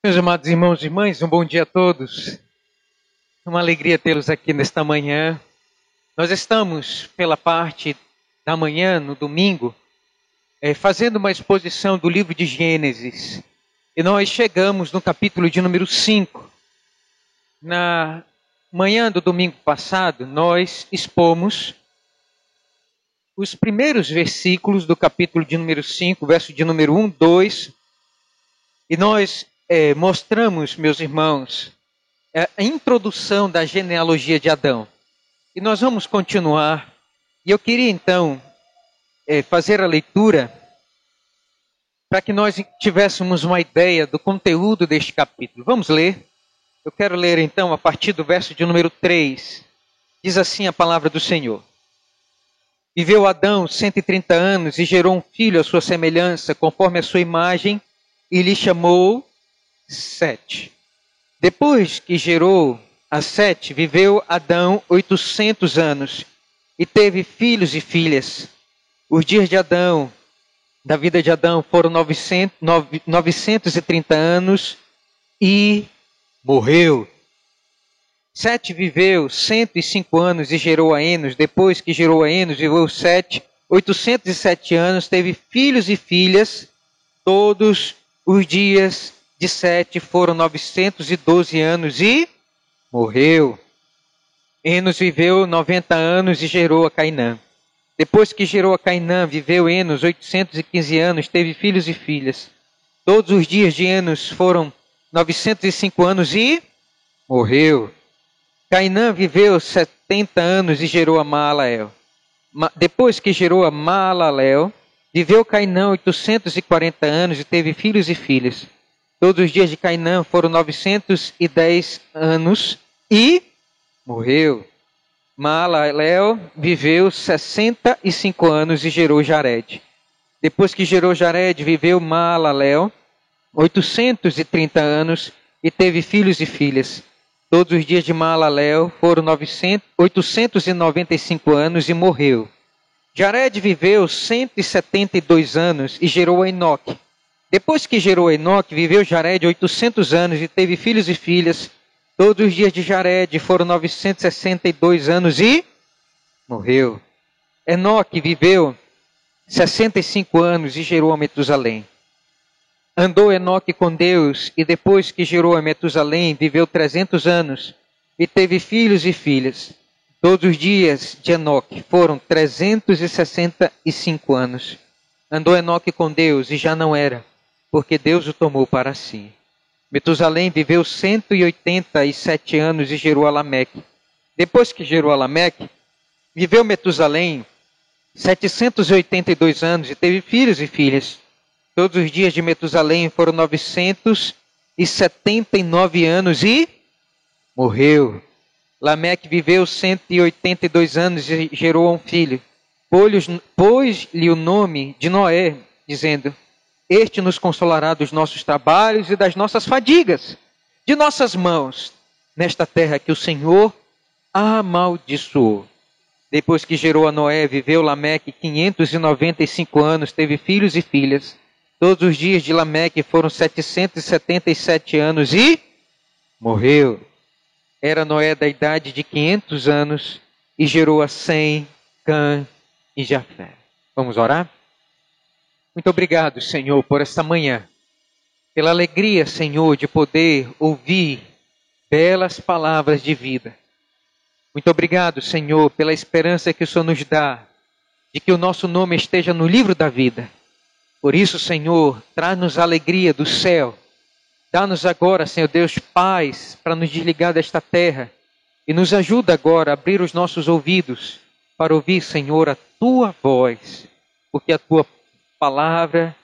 Meus amados irmãos e irmãs, um bom dia a todos. É uma alegria tê-los aqui nesta manhã. Nós estamos, pela parte da manhã, no domingo, fazendo uma exposição do livro de Gênesis. E nós chegamos no capítulo de número 5. Na manhã do domingo passado, nós expomos os primeiros versículos do capítulo de número 5, verso de número 1, 2. E nós mostramos, meus irmãos, a introdução da genealogia de Adão. E nós vamos continuar. E eu queria então fazer a leitura para que nós tivéssemos uma ideia do conteúdo deste capítulo. Vamos ler. Eu quero ler então a partir do verso de número 3. Diz assim a palavra do Senhor. Viveu Adão 130 anos e gerou um filho à sua semelhança, conforme a sua imagem, e lhe chamou Sete. Depois que gerou a Sete, viveu Adão 800 anos e teve filhos e filhas. Os dias de Adão, da vida de Adão, foram 930 anos e morreu. Sete viveu 105 anos e gerou a Enos. Depois que gerou a Enos, viveu Sete 807 anos, teve filhos e filhas. Todos os dias de Sete foram 912 anos e morreu. Enos viveu 90 anos e gerou a Cainã. Depois que gerou a Cainã, viveu Enos 815 anos, teve filhos e filhas. Todos os dias de Enos foram 905 anos e morreu. Cainã viveu 70 anos e gerou a Maalalel. Depois que gerou a Maalalel, viveu Cainã 840 anos e teve filhos e filhas. Todos os dias de Cainã foram 910 anos e morreu. Maalalel viveu 65 anos e gerou Jared. Depois que gerou Jared, viveu Maalalel 830 anos e teve filhos e filhas. Todos os dias de Maalalel foram 895 anos e morreu. Jared viveu 172 anos e gerou a Enoque. Depois que gerou a Enoque, viveu Jared 800 anos e teve filhos e filhas. Todos os dias de Jared foram 962 anos e morreu. Enoque viveu 65 anos e gerou a Metusalém. Andou Enoque com Deus e depois que gerou a Metusalém, viveu 300 anos e teve filhos e filhas. Todos os dias de Enoque foram 365 anos. Andou Enoque com Deus e já não era, porque Deus o tomou para si. Metusalém viveu 187 anos e gerou a Lameque. Depois que gerou a Lameque, viveu Metusalém 782 anos e teve filhos e filhas. Todos os dias de Metusalém foram 979 anos e morreu. Lameque viveu 182 anos e gerou um filho. Pôs-lhe o nome de Noé, dizendo: Este nos consolará dos nossos trabalhos e das nossas fadigas, de nossas mãos, nesta terra que o Senhor amaldiçoou. Depois que gerou a Noé, viveu Lameque 595 anos, teve filhos e filhas. Todos os dias de Lameque foram 777 anos e morreu. Era Noé da idade de 500 anos e gerou a Sem, Cã e Jafé. Vamos orar? Muito obrigado, Senhor, por esta manhã. Pela alegria, Senhor, de poder ouvir belas palavras de vida. Muito obrigado, Senhor, pela esperança que o Senhor nos dá de que o nosso nome esteja no livro da vida. Por isso, Senhor, traz-nos a alegria do céu. Dá-nos agora, Senhor Deus, paz para nos desligar desta terra. E nos ajuda agora a abrir os nossos ouvidos para ouvir, Senhor, a Tua voz. Porque a Tua palavra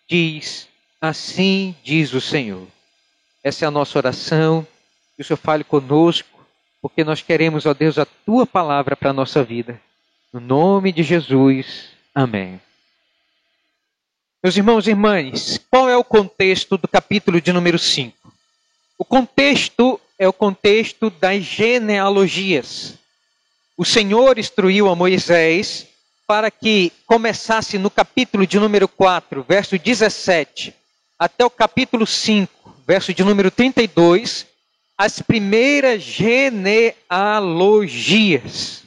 diz, assim diz o Senhor. Essa é a nossa oração. Que o Senhor fale conosco, porque nós queremos, ó Deus, a Tua palavra para a nossa vida. No nome de Jesus. Amém. Meus irmãos e irmãs, qual é o contexto do capítulo de número 5? O contexto é o contexto das genealogias. O Senhor instruiu a Moisés para que começasse no capítulo de número 4, verso 17, até o capítulo 5, verso de número 32, as primeiras genealogias.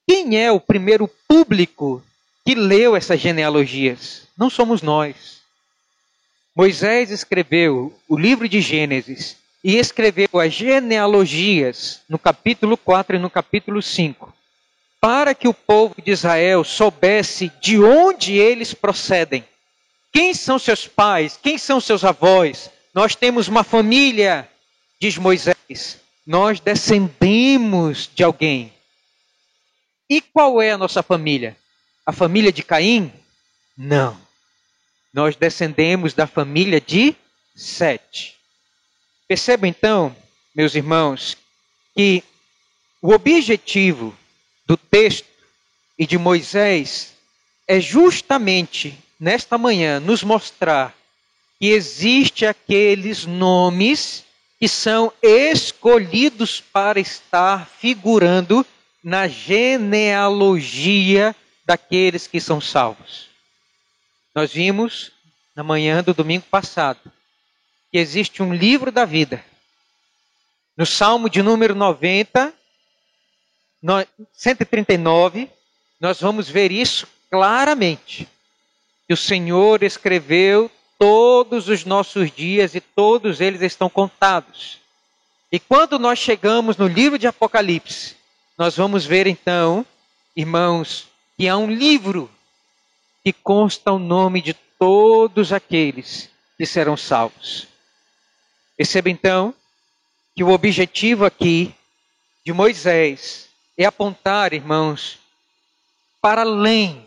Quem é o primeiro público que leu essas genealogias? Não somos nós. Moisés escreveu o livro de Gênesis e escreveu as genealogias no capítulo 4 e no capítulo 5, para que o povo de Israel soubesse de onde eles procedem. Quem são seus pais? Quem são seus avós? Nós temos uma família, diz Moisés. Nós descendemos de alguém. E qual é a nossa família? A família de Caim? Não. Nós descendemos da família de Sete. Perceba então, meus irmãos, que o objetivo do texto e de Moisés é justamente, nesta manhã, nos mostrar que existe aqueles nomes que são escolhidos para estar figurando na genealogia daqueles que são salvos. Nós vimos na manhã do domingo passado que existe um livro da vida. No Salmo de número 139, nós vamos ver isso claramente. Que o Senhor escreveu todos os nossos dias e todos eles estão contados. E quando nós chegamos no livro de Apocalipse, nós vamos ver então, irmãos, que há um livro que consta o nome de todos aqueles que serão salvos. Perceba então que o objetivo aqui de Moisés é apontar, irmãos, para além,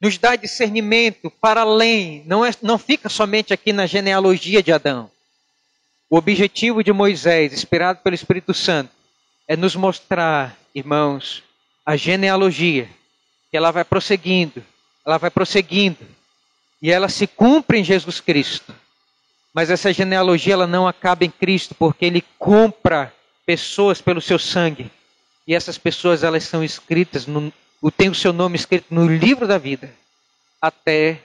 nos dá discernimento para além, não fica somente aqui na genealogia de Adão. O objetivo de Moisés, inspirado pelo Espírito Santo, é nos mostrar, irmãos, a genealogia, que ela vai prosseguindo, e ela se cumpre em Jesus Cristo. Mas essa genealogia ela não acaba em Cristo, porque Ele compra pessoas pelo seu sangue. E essas pessoas elas são escritas, tem o seu nome escrito no livro da vida, até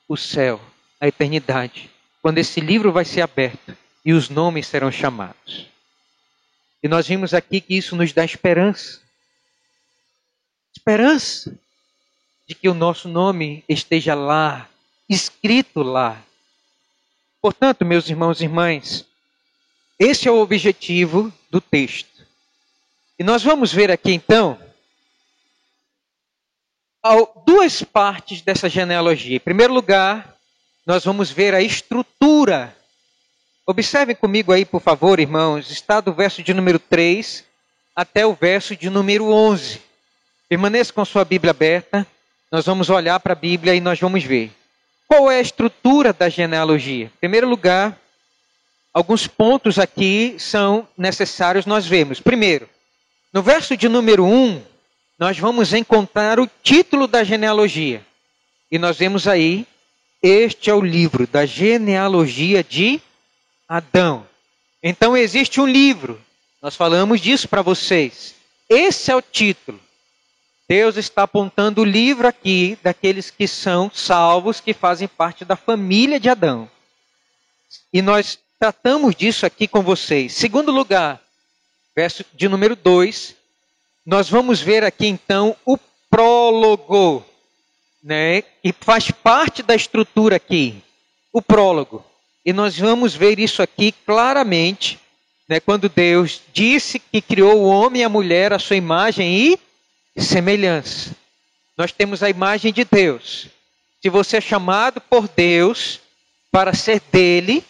o céu, a eternidade. Quando esse livro vai ser aberto e os nomes serão chamados. E nós vimos aqui que isso nos dá esperança. Esperança de que o nosso nome esteja lá, escrito lá. Portanto, meus irmãos e irmãs, esse é o objetivo do texto. E nós vamos ver aqui então duas partes dessa genealogia. Em primeiro lugar, nós vamos ver a estrutura. Observem comigo aí, por favor, irmãos, está do verso de número 3 até o verso de número 11. Permaneça com sua Bíblia aberta. Nós vamos olhar para a Bíblia e nós vamos ver. Qual é a estrutura da genealogia? Em primeiro lugar, alguns pontos aqui são necessários nós vermos. Primeiro, no verso de número 1, nós vamos encontrar o título da genealogia. E nós vemos aí, este é o livro da genealogia de Adão. Então existe um livro, nós falamos disso para vocês. Esse é o título. Deus está apontando o livro aqui daqueles que são salvos, que fazem parte da família de Adão. E nós tratamos disso aqui com vocês. Segundo lugar, verso de número 2, nós vamos ver aqui então o prólogo, né? E faz parte da estrutura aqui, o prólogo. E nós vamos ver isso aqui claramente, né? Quando Deus disse que criou o homem e a mulher à sua imagem e semelhança. Nós temos a imagem de Deus. Se você é chamado por Deus para ser dele,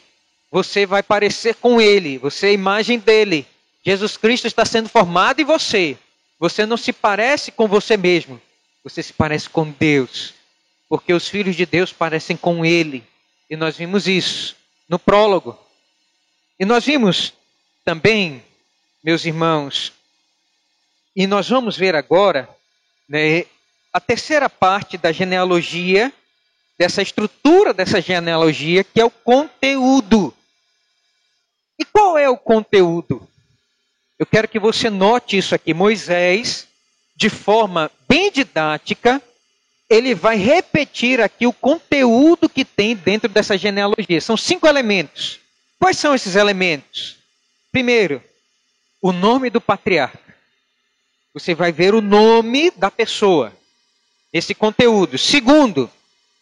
você vai parecer com ele, você é a imagem dele. Jesus Cristo está sendo formado em você. Você não se parece com você mesmo, você se parece com Deus, porque os filhos de Deus parecem com ele. E nós vimos isso no prólogo. E nós vimos também, meus irmãos, e nós vamos ver agora, né, a terceira parte da genealogia, dessa estrutura dessa genealogia, que é o conteúdo. E qual é o conteúdo? Eu quero que você note isso aqui. Moisés, de forma bem didática, ele vai repetir aqui o conteúdo que tem dentro dessa genealogia. São 5 elementos. Quais são esses elementos? Primeiro, o nome do patriarca. Você vai ver o nome da pessoa, esse conteúdo. Segundo,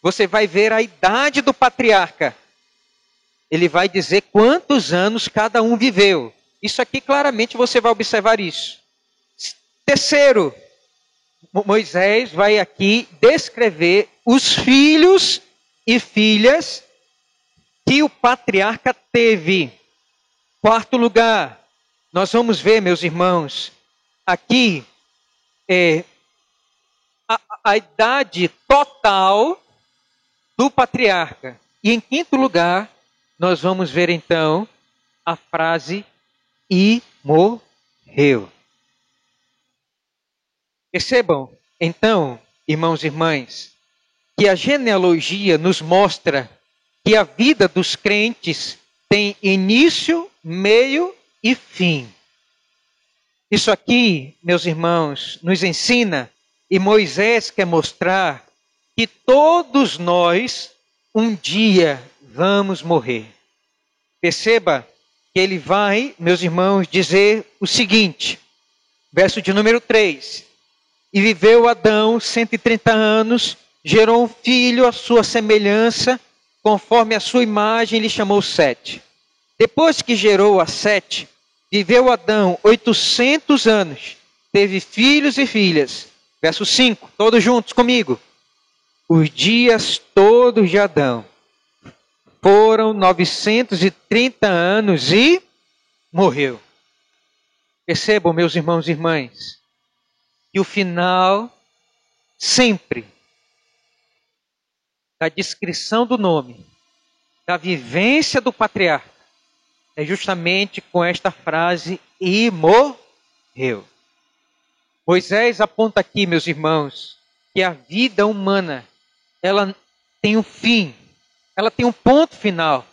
você vai ver a idade do patriarca. Ele vai dizer quantos anos cada um viveu. Isso aqui claramente você vai observar isso. Terceiro, Moisés vai aqui descrever os filhos e filhas que o patriarca teve. Quarto lugar, nós vamos ver, meus irmãos, aqui a idade total do patriarca. E em quinto lugar, nós vamos ver então a frase "e morreu". Percebam, então, irmãos e irmãs, que a genealogia nos mostra que a vida dos crentes tem início, meio e fim. Isso aqui, meus irmãos, nos ensina, e Moisés quer mostrar, que todos nós um dia vamos morrer. Perceba que ele vai, meus irmãos, dizer o seguinte, verso de número 3. E viveu Adão 130 anos, gerou um filho à sua semelhança, conforme a sua imagem, lhe chamou Sete. Depois que gerou a Sete, viveu Adão 800 anos, teve filhos e filhas. Verso 5, todos juntos comigo. Os dias todos de Adão foram 930 anos e morreu. Percebam, meus irmãos e irmãs, que o final sempre da descrição do nome, da vivência do patriarca, é justamente com esta frase, "e morreu". Moisés aponta aqui, meus irmãos, que a vida humana, ela tem um fim, ela tem um ponto final.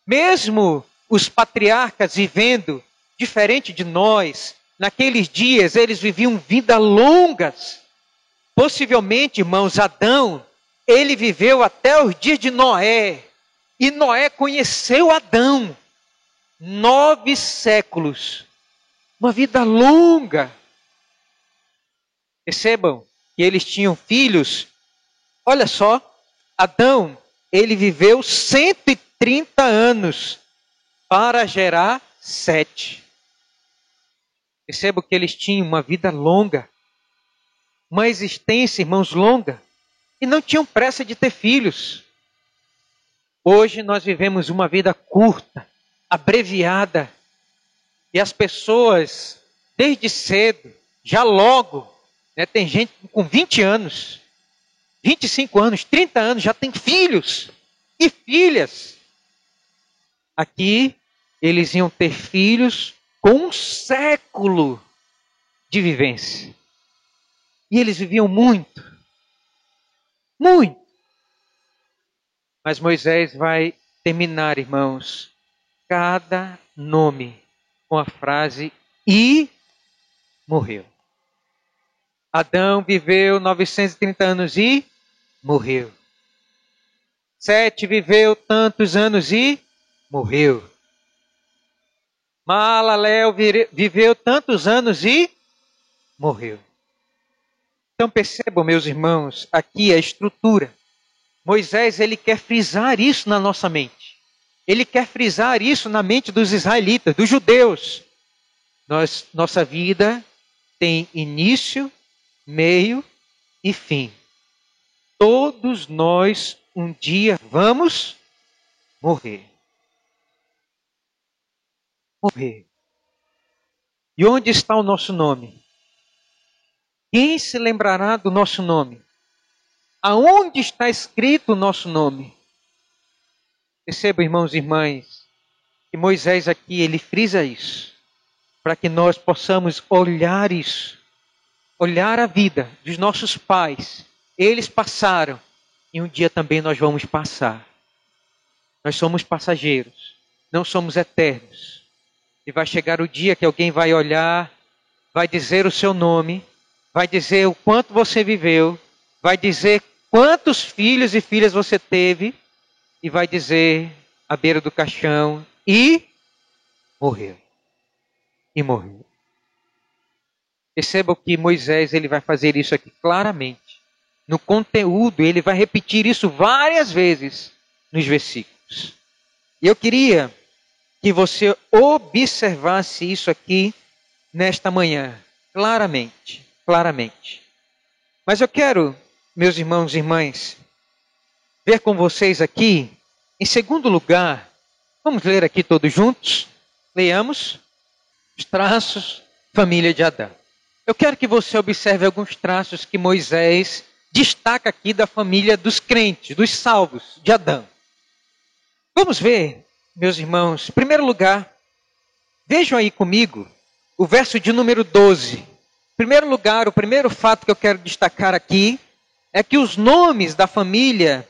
Mesmo os patriarcas vivendo diferente de nós, naqueles dias eles viviam vidas longas. Possivelmente, irmãos, Adão, ele viveu até os dias de Noé. E Noé conheceu Adão. 9 séculos. Uma vida longa. Percebam que eles tinham filhos. Olha só, Adão, ele viveu 130 anos para gerar Sete. Percebam que eles tinham uma vida longa, uma existência, irmãos, longa, e não tinham pressa de ter filhos. Hoje nós vivemos uma vida curta, abreviada, e as pessoas, desde cedo, já logo, tem gente com 20 anos, 25 anos, 30 anos, já tem filhos e filhas. Aqui, eles iam ter filhos com 1 século de vivência. E eles viviam muito. Muito. Mas Moisés vai terminar, irmãos, cada nome com a frase "e morreu". Adão viveu 930 anos e morreu. Sete viveu tantos anos e morreu. Maalalel viveu tantos anos e morreu. Então percebam, meus irmãos, aqui a estrutura. Moisés, ele quer frisar isso na nossa mente. Ele quer frisar isso na mente dos israelitas, dos judeus. Nossa vida tem início, meio e fim. Todos nós um dia vamos morrer. Morrer. E onde está o nosso nome? Quem se lembrará do nosso nome? Aonde está escrito o nosso nome? Percebam, irmãos e irmãs, que Moisés aqui, ele frisa isso, para que nós possamos olhar isso, olhar a vida dos nossos pais. Eles passaram, e um dia também nós vamos passar. Nós somos passageiros, não somos eternos. E vai chegar o dia que alguém vai olhar, vai dizer o seu nome, vai dizer o quanto você viveu, vai dizer quantos filhos e filhas você teve e vai dizer à beira do caixão e morreu. E morreu. Perceba que Moisés ele vai fazer isso aqui claramente. No conteúdo, ele vai repetir isso várias vezes nos versículos. E eu queria que você observasse isso aqui nesta manhã, claramente, claramente. Mas eu quero, meus irmãos e irmãs, ver com vocês aqui, em segundo lugar, vamos ler aqui todos juntos? Leamos os traços, família de Adão. Eu quero que você observe alguns traços que Moisés destaca aqui da família dos crentes, dos salvos de Adão. Vamos ver, meus irmãos, em primeiro lugar, vejam aí comigo o verso de número 12. Em primeiro lugar, o primeiro fato que eu quero destacar aqui é que os nomes da família,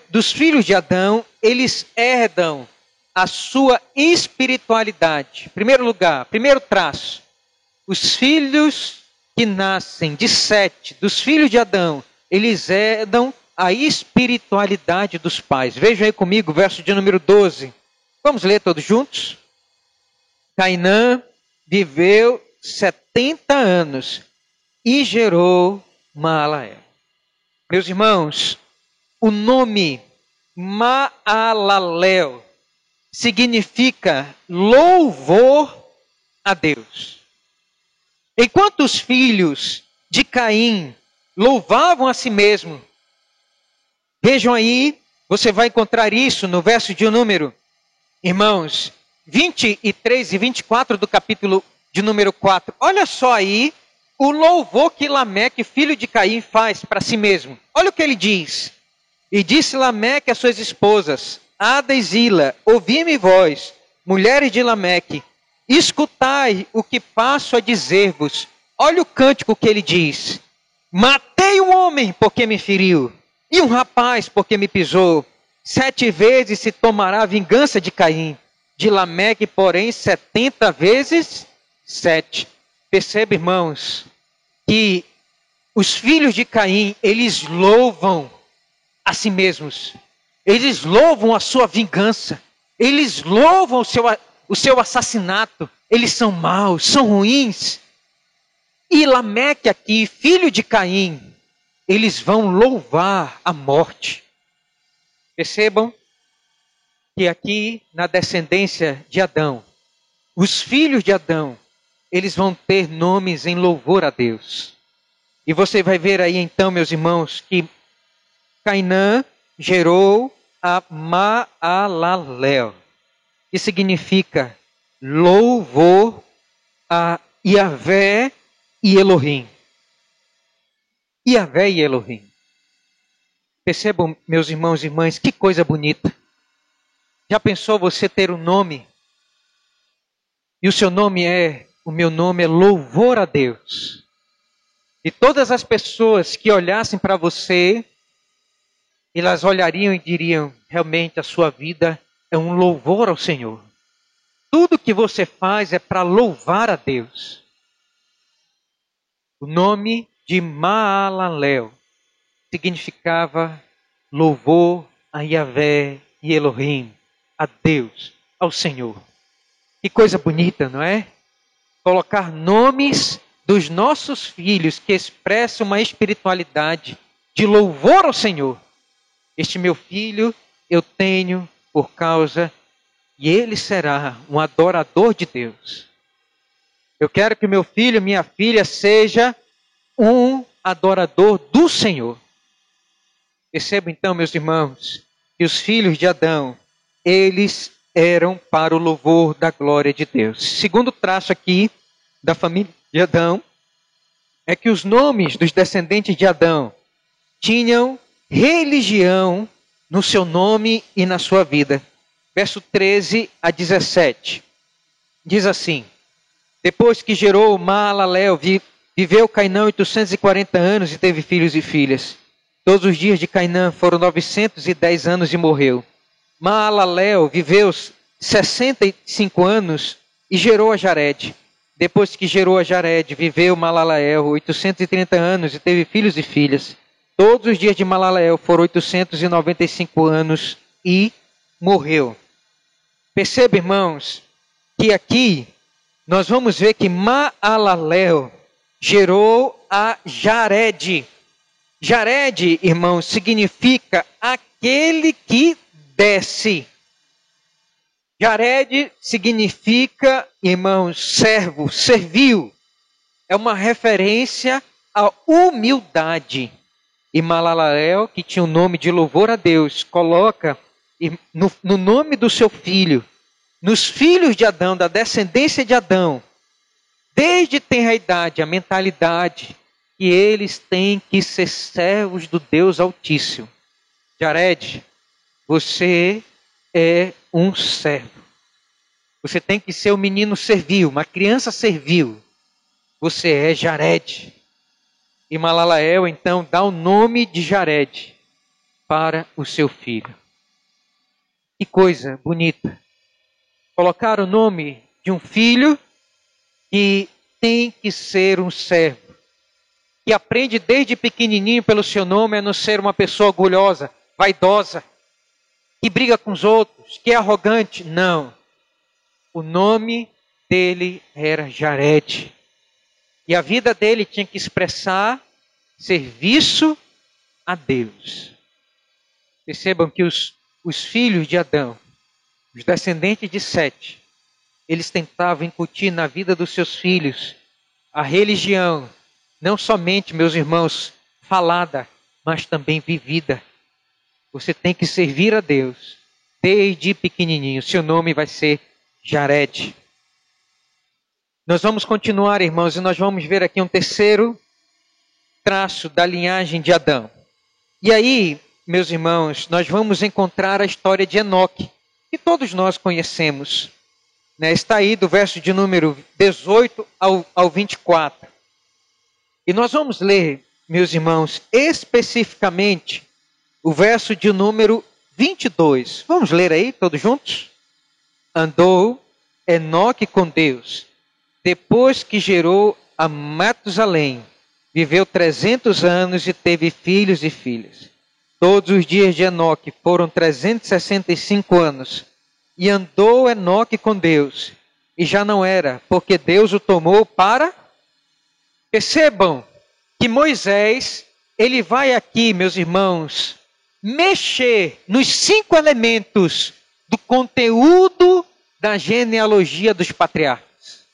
dos filhos de Adão, eles herdam a sua espiritualidade. Em primeiro lugar, primeiro traço, os filhos que nascem de Sete, dos filhos de Adão, eles herdam a espiritualidade dos pais. Vejam aí comigo o verso de número 12. Vamos ler todos juntos? Cainã viveu 70 anos e gerou Maalael. Meus irmãos, o nome Maalalel significa louvor a Deus. Enquanto os filhos de Caim louvavam a si mesmo, vejam aí, você vai encontrar isso no verso de número, irmãos, 23 e 24 do capítulo de número 4. Olha só aí o louvor que Lameque, filho de Caim, faz para si mesmo. Olha o que ele diz. E disse Lameque às suas esposas, Ada e Zila, ouvi-me vós, mulheres de Lameque, escutai o que passo a dizer-vos. Olha o cântico que ele diz. Matei um homem porque me feriu, e um rapaz porque me pisou. 7 vezes se tomará a vingança de Caim. De Lameque, porém, 70 vezes 7. Perceba, irmãos, que os filhos de Caim, eles louvam a si mesmos. Eles louvam a sua vingança. Eles louvam o seu assassinato. Eles são maus, são ruins. E Lameque aqui, filho de Caim, eles vão louvar a morte. Percebam que aqui na descendência de Adão, os filhos de Adão, eles vão ter nomes em louvor a Deus. E você vai ver aí então, meus irmãos, que Cainã gerou a Maalalel, que significa louvor a Yahvé e Elohim. Yahvé e Elohim. Percebam, meus irmãos e irmãs, que coisa bonita. Já pensou você ter um nome? E o meu nome é louvor a Deus. E todas as pessoas que olhassem para você, elas olhariam e diriam, realmente a sua vida é um louvor ao Senhor. Tudo que você faz é para louvar a Deus. O nome de Maalalel significava louvor a Yahvé e Elohim, a Deus, ao Senhor. Que coisa bonita, não é? Colocar nomes dos nossos filhos que expressam uma espiritualidade de louvor ao Senhor. Este meu filho eu tenho por causa e ele será um adorador de Deus. Eu quero que meu filho, minha filha, seja um adorador do Senhor. Perceba então, meus irmãos, que os filhos de Adão, eles eram para o louvor da glória de Deus. Segundo traço aqui da família de Adão, é que os nomes dos descendentes de Adão tinham religião no seu nome e na sua vida. Verso 13 a 17. Diz assim: depois que gerou Maalalel, viveu Cainã 840 anos e teve filhos e filhas. Todos os dias de Cainã foram 910 anos e morreu. Maalalel viveu 65 anos e gerou a Jared. Depois que gerou a Jared, viveu Maalalel 830 anos e teve filhos e filhas. Todos os dias de Malaleel foram 895 anos e morreu. Perceba, irmãos, que aqui nós vamos ver que Maalalel gerou a Jared. Jared, irmãos, significa aquele que desce. Jared significa, irmãos, servo, servil. É uma referência à humildade. E Maalalel, que tinha o nome de louvor a Deus, coloca no nome do seu filho, nos filhos de Adão, da descendência de Adão, desde tenra idade, a mentalidade que eles têm que ser servos do Deus Altíssimo. Jared, você é um servo. Você tem que ser um menino servil, uma criança servil. Você é Jared. E Maalalel, então, dá o nome de Jared para o seu filho. Que coisa bonita. Colocar o nome de um filho que tem que ser um servo. Que aprende desde pequenininho pelo seu nome a não ser uma pessoa orgulhosa, vaidosa, que briga com os outros, que é arrogante. Não. O nome dele era Jared. E a vida dele tinha que expressar serviço a Deus. Percebam que os filhos de Adão, os descendentes de Sete, eles tentavam incutir na vida dos seus filhos a religião, não somente, meus irmãos, falada, mas também vivida. Você tem que servir a Deus desde pequenininho. Seu nome vai ser Jared. Nós vamos continuar, irmãos, e nós vamos ver aqui um terceiro traço da linhagem de Adão. E aí, meus irmãos, nós vamos encontrar a história de Enoque, que todos nós conhecemos. Está aí do verso de número 18 ao 24. E nós vamos ler, meus irmãos, especificamente o verso de número 22. Vamos ler aí, todos juntos? Andou Enoque com Deus, depois que gerou a Matusalém, viveu 300 anos e teve filhos e filhas. Todos os dias de Enoque foram 365 anos. E andou Enoque com Deus, e já não era, porque Deus o tomou para... Percebam que Moisés, ele vai aqui, meus irmãos, mexer nos 5 elementos do conteúdo da genealogia dos patriarcas.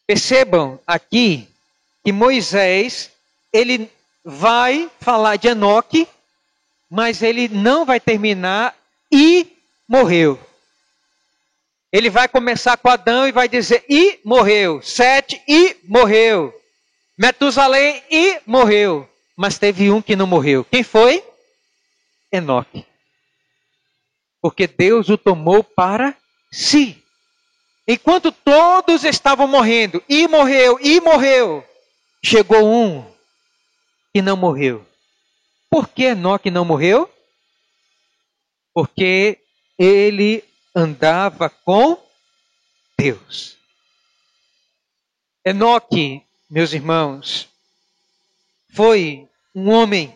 Percebam aqui que Moisés, ele vai falar de Enoque, mas ele não vai terminar e morreu. Ele vai começar com Adão e vai dizer e morreu. Sete e morreu. Metusalém e morreu. Mas teve um que não morreu. Quem foi? Enoque. Porque Deus o tomou para si. Enquanto todos estavam morrendo, e morreu, chegou um que não morreu. Por que Enoque não morreu? Porque ele andava com Deus. Enoque, meus irmãos, foi um homem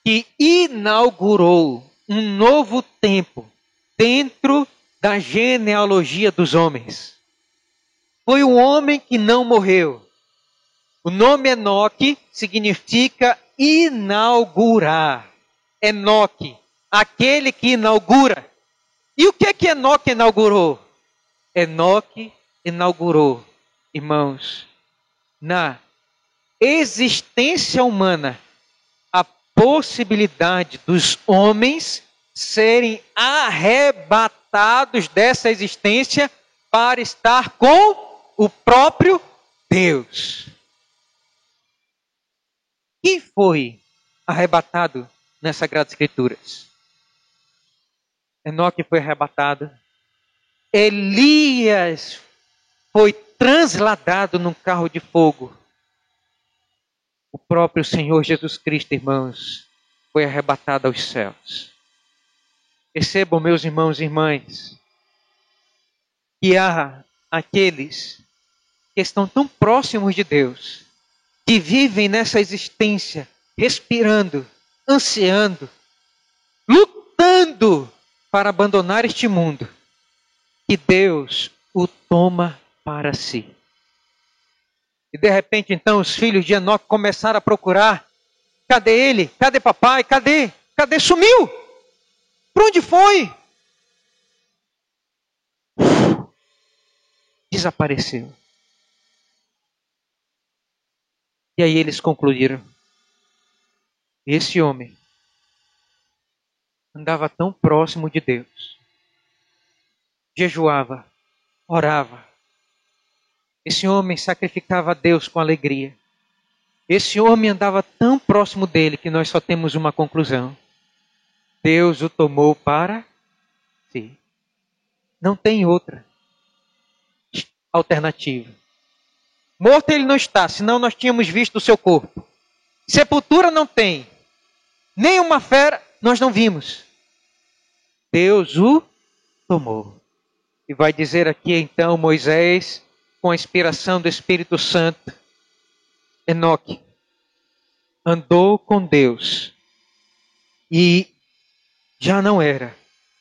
que inaugurou um novo tempo dentro da genealogia dos homens. Foi um homem que não morreu. O nome Enoque significa inaugurar. Enoque, aquele que inaugura. E o que Enoque inaugurou? Enoque inaugurou, irmãos, na existência humana, a possibilidade dos homens serem arrebatados dessa existência para estar com o próprio Deus. Quem foi arrebatado nas Sagradas Escrituras? Enoque foi arrebatado. Elias foi transladado num carro de fogo. O próprio Senhor Jesus Cristo, irmãos, foi arrebatado aos céus. Percebam, meus irmãos e irmãs, que há aqueles que estão tão próximos de Deus, que vivem nessa existência respirando, ansiando, lutando para abandonar este mundo, que Deus o toma para si. E de repente, então, os filhos de Enoque começaram a procurar. Cadê ele? Cadê papai? Cadê? Cadê? Sumiu! Para onde foi? Desapareceu. E aí eles concluíram: esse homem andava tão próximo de Deus, jejuava, orava. Esse homem sacrificava a Deus com alegria. Esse homem andava tão próximo dele que nós só temos uma conclusão: Deus o tomou para si. Não tem outra alternativa. Morto ele não está, senão nós tínhamos visto o seu corpo. Sepultura não tem. Nenhuma fera nós não vimos. Deus o tomou. E vai dizer aqui então Moisés, com a inspiração do Espírito Santo: Enoque andou com Deus e já não era,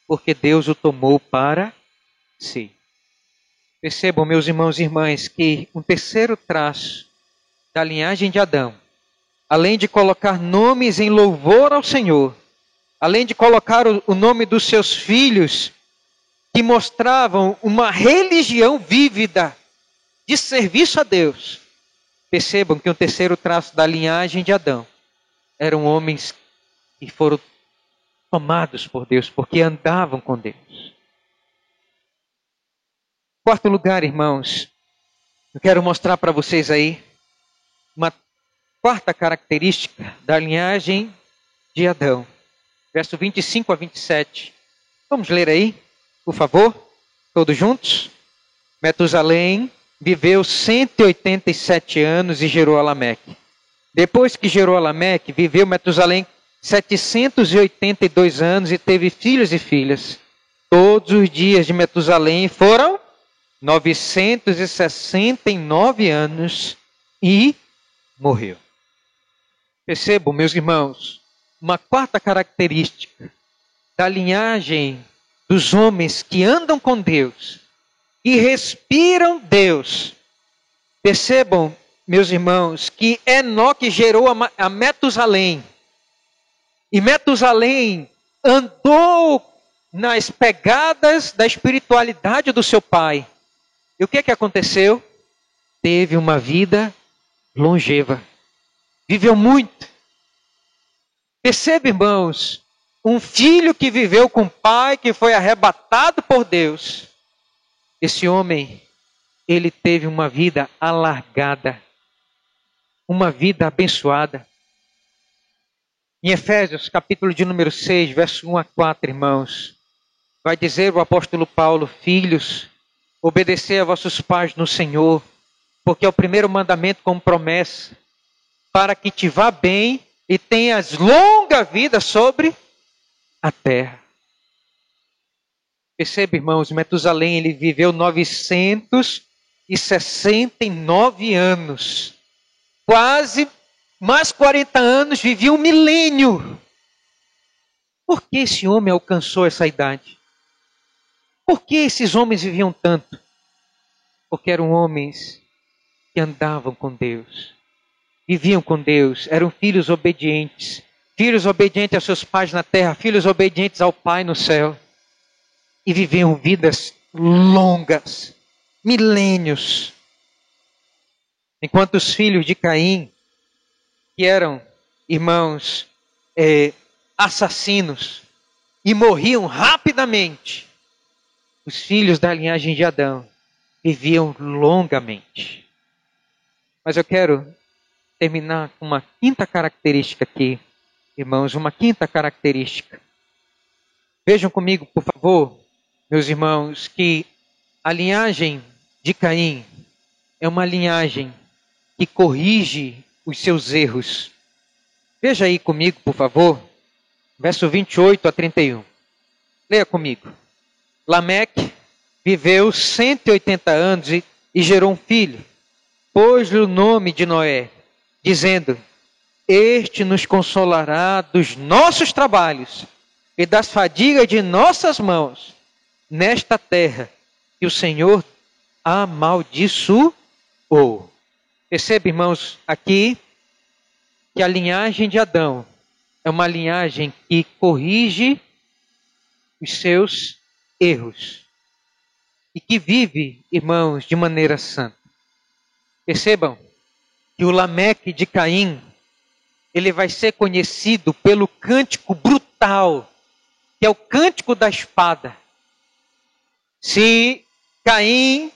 porque Deus o tomou para si. Percebam, meus irmãos e irmãs, que um terceiro traço da linhagem de Adão, além de colocar nomes em louvor ao Senhor, além de colocar o nome dos seus filhos, que mostravam uma religião vívida de serviço a Deus, percebam que o terceiro traço da linhagem de Adão eram homens que foram tomados por Deus, porque andavam com Deus. Quarto lugar, irmãos, eu quero mostrar para vocês aí uma quarta característica da linhagem de Adão. Verso 25 a 27. Vamos ler aí, por favor, todos juntos. Metusalém viveu 187 anos e gerou a Lameque. Depois que gerou a Lameque, viveu Metusalém 782 anos e teve filhos e filhas. Todos os dias de Metusalém foram 969 anos e morreu. Percebam, meus irmãos, uma quarta característica da linhagem dos homens que andam com Deus e respiram Deus. Percebam, meus irmãos, que Enoque gerou a Metusalém. E Metusalém andou nas pegadas da espiritualidade do seu pai. E o que aconteceu? Teve uma vida longeva. Viveu muito. Perceba, irmãos, um filho que viveu com o pai, que foi arrebatado por Deus. Esse homem, ele teve uma vida alargada. Uma vida abençoada. Em Efésios, capítulo de número 6, verso 1 a 4, irmãos, vai dizer o apóstolo Paulo: filhos, obedecei a vossos pais no Senhor, porque é o primeiro mandamento com promessa, para que te vá bem e tenhas longa vida sobre a terra. Perceba, irmãos, Metusalém, ele viveu 969 anos. Quase mais 40 anos, vivia um milênio. Por que esse homem alcançou essa idade? Por que esses homens viviam tanto? Porque eram homens que andavam com Deus. Viviam com Deus, eram filhos obedientes. Filhos obedientes aos seus pais na terra, filhos obedientes ao Pai no céu. E viviam vidas longas, milênios. Enquanto os filhos de Caim, que eram, irmãos, assassinos, e morriam rapidamente, os filhos da linhagem de Adão viviam longamente. Mas eu quero terminar com uma quinta característica aqui, irmãos, uma quinta característica. Vejam comigo, por favor, meus irmãos, que a linhagem de Caim é uma linhagem que corrige os seus erros. Veja aí comigo, por favor, verso 28 a 31. Leia comigo. Lameque viveu 180 anos e gerou um filho. Pôs-lhe o nome de Noé, dizendo: este nos consolará dos nossos trabalhos e das fadigas de nossas mãos nesta terra que o Senhor amaldiçoou. Perceba, irmãos, aqui que a linhagem de Adão é uma linhagem que corrige os seus erros e que vive, irmãos, de maneira santa. Percebam que o Lameque de Caim, ele vai ser conhecido pelo cântico brutal, que é o cântico da espada. Se Caim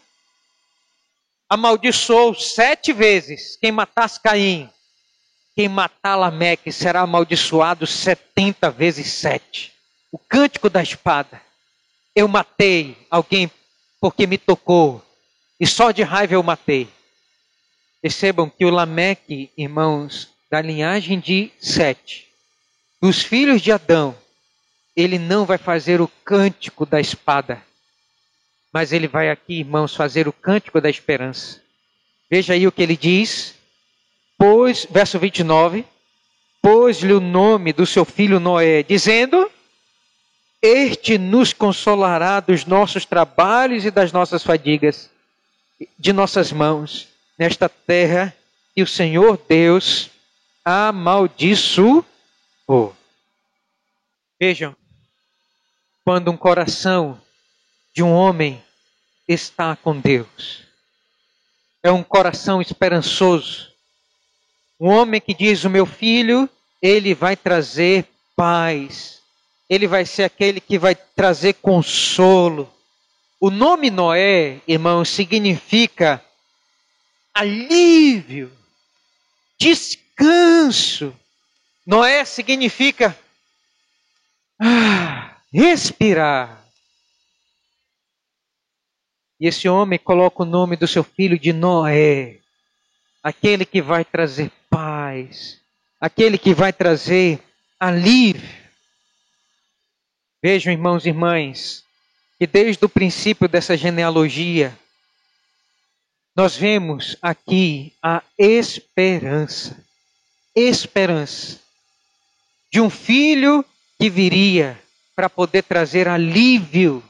amaldiçoou 7 vezes quem matasse Caim, quem matar Lameque será amaldiçoado 70 vezes 7. O cântico da espada. Eu matei alguém porque me tocou, e só de raiva eu matei. Percebam que o Lameque, irmãos, da linhagem de Sete, dos filhos de Adão, ele não vai fazer o cântico da espada, mas ele vai aqui, irmãos, fazer o cântico da esperança. Veja aí o que ele diz, verso 29, pôs-lhe o nome do seu filho Noé, dizendo: este nos consolará dos nossos trabalhos e das nossas fadigas, de nossas mãos, nesta terra que o Senhor Deus amaldiçoou. Vejam, quando um coração de um homem está com Deus, é um coração esperançoso. Um homem que diz: o meu filho, ele vai trazer paz. Ele vai ser aquele que vai trazer consolo. O nome Noé, irmãos, significa alívio, descanso. Noé significa respirar. E esse homem coloca o nome do seu filho de Noé, aquele que vai trazer paz, aquele que vai trazer alívio. Vejam, irmãos e irmãs, que desde o princípio dessa genealogia, nós vemos aqui a esperança de um filho que viria para poder trazer alívio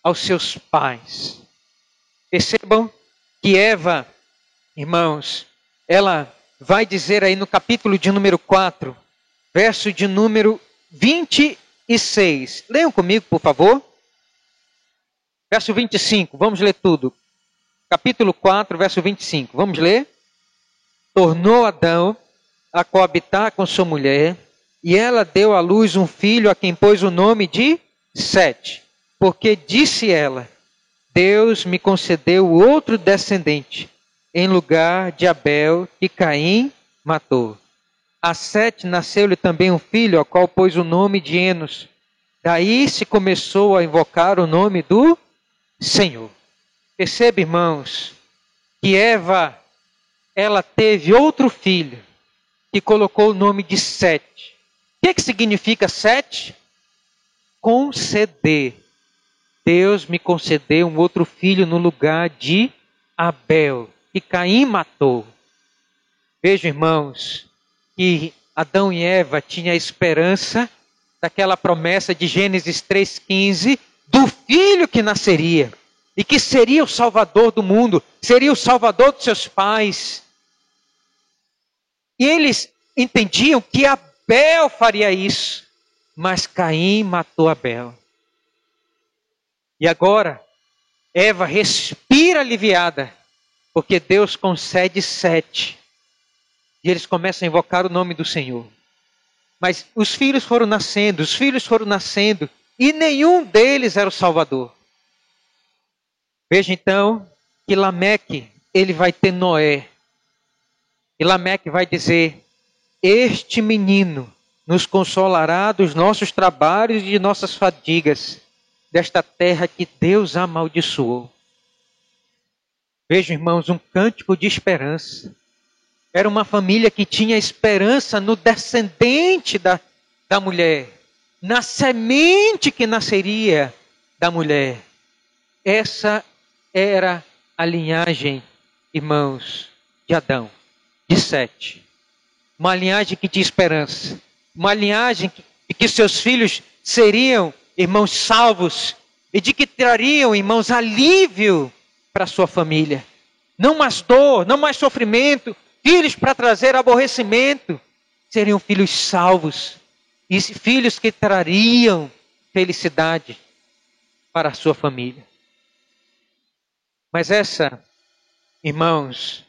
aos seus pais. Percebam que Eva, irmãos, ela vai dizer aí no capítulo de número 4, verso de número 26. Leiam comigo, por favor. Verso 25, vamos ler tudo. Capítulo 4, verso 25. Vamos ler? Tornou Adão a coabitar com sua mulher, e ela deu à luz um filho a quem pôs o nome de Sete. Porque disse ela: Deus me concedeu outro descendente, em lugar de Abel, que Caim matou. A Sete nasceu-lhe também um filho, ao qual pôs o nome de Enos. Daí se começou a invocar o nome do Senhor. Perceba, irmãos, que Eva, ela teve outro filho, que colocou o nome de Sete. O que significa Sete? Conceder. Deus me concedeu um outro filho no lugar de Abel, que Caim matou. Vejam, irmãos, que Adão e Eva tinham a esperança daquela promessa de Gênesis 3,15, do filho que nasceria, e que seria o salvador do mundo, seria o salvador dos seus pais. E eles entendiam que Abel faria isso, mas Caim matou Abel. E agora, Eva respira aliviada, porque Deus concede Sete. E eles começam a invocar o nome do Senhor. Mas os filhos foram nascendo, e nenhum deles era o Salvador. Veja então que Lameque, ele vai ter Noé. E Lameque vai dizer: este menino nos consolará dos nossos trabalhos e de nossas fadigas, desta terra que Deus amaldiçoou. Vejam, irmãos, um cântico de esperança. Era uma família que tinha esperança no descendente da mulher, na semente que nasceria da mulher. Essa era a linhagem, irmãos, de Adão, de Sete. uma linhagem que tinha esperança, uma linhagem de que seus filhos seriam, irmãos, salvos, e de que trariam, irmãos, alívio para sua família. Não mais dor, não mais sofrimento, filhos para trazer aborrecimento, seriam filhos salvos, e filhos que trariam felicidade para a sua família. Mas essa, irmãos,